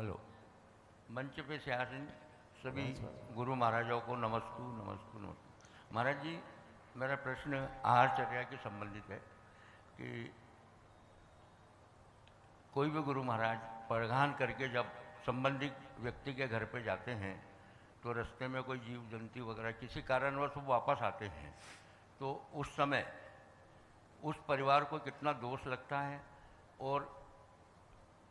Hello. मंच पे से आसीन सभी गुरु महाराजों को नमस्कु नमस्कु नमस्कु। महाराज जी, मेरा प्रश्न आहारचर्या के संबंधित है कि कोई भी गुरु महाराज परिधान करके जब संबंधित व्यक्ति के घर पे जाते हैं तो रास्ते में कोई जीव जंतु वगैरह किसी कारणवश वो वापस आते हैं, तो उस समय उस परिवार को कितना दोष लगता है। और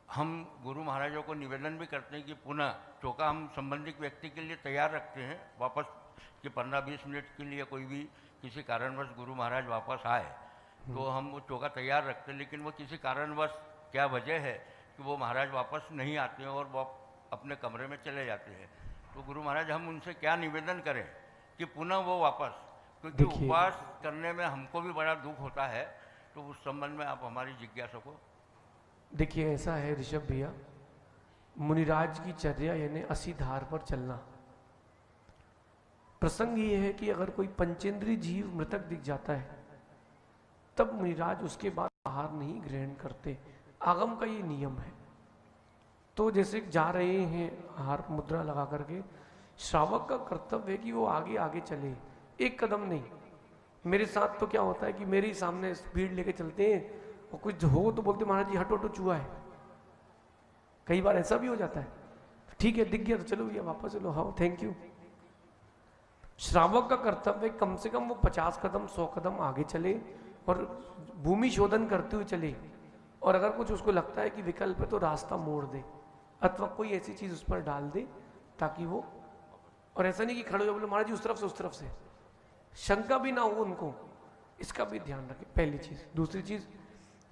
हम गुरु महाराजों को निवेदन भी करते हैं कि पुनः चौका हम संबंधित व्यक्ति के लिए तैयार रखते हैं वापस कि 15-20 मिनट के लिए कोई भी किसी कारणवश गुरु महाराज वापस आए तो हम वो चौका तैयार रखते हैं, लेकिन वो किसी कारणवश क्या वजह है कि वो महाराज वापस नहीं आते हैं और वो अपने कमरे में चले जाते हैं, तो गुरु महाराज हम उनसे क्या निवेदन करें कि पुनः वो वापस, क्योंकि उपवास करने में हमको भी बड़ा दुख होता है, तो उस संबंध में आप हमारी जिज्ञासा को। देखिए, ऐसा है ऋषभ भैया, मुनिराज की चर्या यानी 80 धार पर चलना। प्रसंग ये है कि अगर कोई पंचेंद्रीय जीव मृतक दिख जाता है तब मुनिराज उसके बाद आहार नहीं ग्रहण करते, आगम का ये नियम है। तो जैसे जा रहे हैं आहार मुद्रा लगा करके, श्रावक का कर्तव्य है कि वो आगे आगे चले, एक कदम नहीं। मेरे साथ तो क्या होता है कि मेरे ही सामने स्पीड लेके चलते हैं और कुछ हो तो बोलते महाराज जी हटो हटो चूहा है। कई बार ऐसा भी हो जाता है, ठीक है दिख गया तो चलो भैया वापस चलो, हाँ थैंक यू। श्रावक का कर्तव्य कम से कम वो 50 कदम 100 कदम आगे चले और भूमि शोधन करते हुए चले, और अगर कुछ उसको लगता है कि विकल्प है तो रास्ता मोड़ दे अथवा कोई ऐसी चीज उस पर डाल दे ताकि वो, और ऐसा नहीं कि खड़े हो बोले महाराज जी उस तरफ से, शंका भी ना हो उनको, इसका भी ध्यान रखें पहली चीज। दूसरी चीज,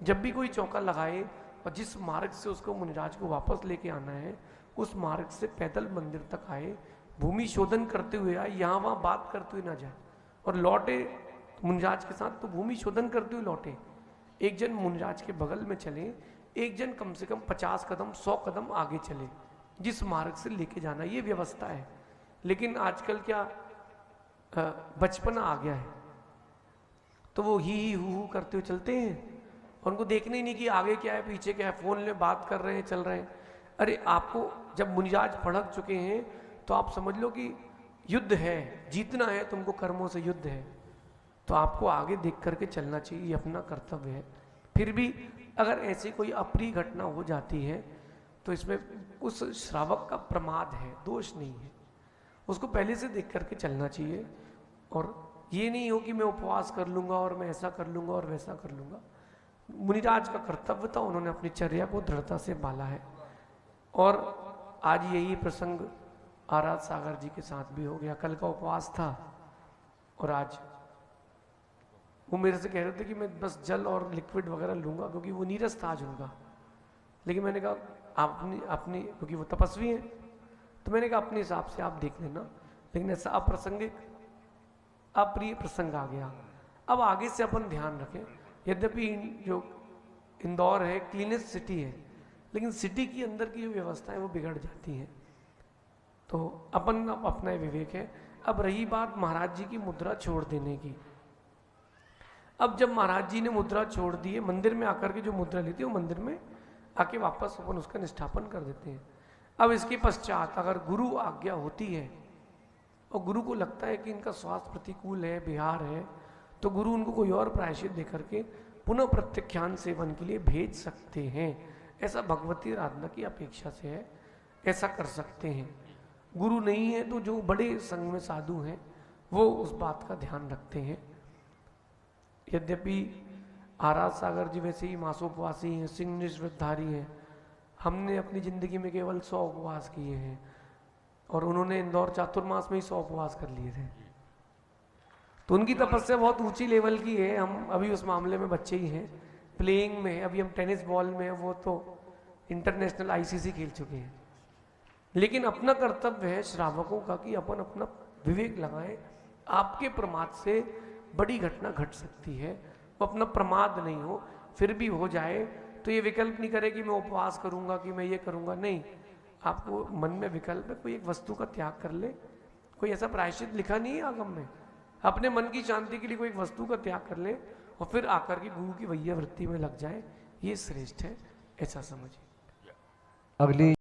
जब भी कोई चौका लगाए और जिस मार्ग से उसको मुनिराज को वापस लेके आना है उस मार्ग से पैदल मंदिर तक आए, भूमि शोधन करते हुए आए, यहाँ वहाँ बात करते हुए ना जाए, और लौटे मुनिराज के साथ तो भूमि शोधन करते हुए लौटे। एक जन मुनिराज के बगल में चले, एक जन कम से कम 50 कदम 100 कदम आगे चले, जिस मार्ग से लेके जाना, ये व्यवस्था है। लेकिन आजकल क्या बचपना आ गया है, तो वो ही हु करते हुए चलते हैं और उनको देखने ही नहीं कि आगे क्या है पीछे क्या है, फोन में बात कर रहे हैं चल रहे हैं। अरे आपको जब मुनिराज भड़क चुके हैं तो आप समझ लो कि युद्ध है, जीतना है तुमको, कर्मों से युद्ध है, तो आपको आगे देख करके चलना चाहिए, ये अपना कर्तव्य है। फिर भी अगर ऐसी कोई अप्रिय घटना हो जाती है तो इसमें उस श्रावक का प्रमाद है, दोष नहीं है, उसको पहले से देख करके चलना चाहिए। और ये नहीं हो कि मैं उपवास कर लूंगा और मैं ऐसा कर लूंगा और वैसा कर लूंगा। मुनिराज का कर्तव्य था, उन्होंने अपनी चर्या को दृढ़ता से पाला है। और आज यही प्रसंग आराध सागर जी के साथ भी हो गया, कल का उपवास था और आज वो मेरे से कह रहे थे कि मैं बस जल और लिक्विड वगैरह लूंगा क्योंकि वो नीरस था आज उनका। लेकिन मैंने कहा अपनी क्योंकि वो तपस्वी हैं, तो मैंने कहा अपने हिसाब से आप देख लेना। लेकिन ऐसा अप्रासंगिक अप्रिय प्रसंग आ गया। अब आगे से अपन ध्यान रखें, यद्यपि जो इंदौर है क्लीनेस्ट सिटी है, लेकिन सिटी की अंदर की जो व्यवस्था है वो बिगड़ जाती है, तो अपन अपना विवेक है। अब रही बात महाराज जी की मुद्रा छोड़ देने की, अब जब महाराज जी ने मुद्रा छोड़ दी है, मंदिर में आकर के जो मुद्रा ली थी वो मंदिर में आके वापस अपन उसका निष्ठापन कर देते हैं। अब इसके पश्चात अगर गुरु आज्ञा होती है और गुरु को लगता है कि इनका स्वास्थ्य प्रतिकूल है, बिहार है, तो गुरु उनको कोई और प्रायश्चित दे करके पुनः प्रत्याख्यान सेवन के लिए भेज सकते हैं। ऐसा भगवती आराधना की अपेक्षा से है, ऐसा कर सकते हैं। गुरु नहीं है तो जो बड़े संघ में साधु हैं वो उस बात का ध्यान रखते हैं। यद्यपि आराध सागर जी वैसे ही मासोपवासी हैं, सिंह निवृत्तधारी हैं, हमने अपनी जिंदगी में केवल 100 उपवास किए हैं और उन्होंने इंदौर चातुर्मास में ही 100 उपवास कर लिए थे। तो उनकी तपस्या बहुत ऊंची लेवल की है, हम अभी उस मामले में बच्चे ही हैं, प्लेइंग में है, अभी हम टेनिस बॉल में है, वो तो इंटरनेशनल आईसीसी खेल चुके हैं। लेकिन अपना कर्तव्य है श्रावकों का कि अपन अपना विवेक लगाएं। आपके प्रमाद से बड़ी घटना घट सकती है, वो अपना प्रमाद नहीं हो, फिर भी हो जाए तो ये विकल्प नहीं करे कि मैं उपवास करूंगा कि मैं ये करूंगा, नहीं। आपको मन में विकल्प है, कोई एक वस्तु का त्याग कर ले, कोई ऐसा प्रायश्चित लिखा नहीं है आगम में, अपने मन की शांति के लिए कोई एक वस्तु का त्याग कर ले और फिर आकर के गुरु की वैया वृत्ति में लग जाए, ये श्रेष्ठ है, ऐसा समझिए। अगली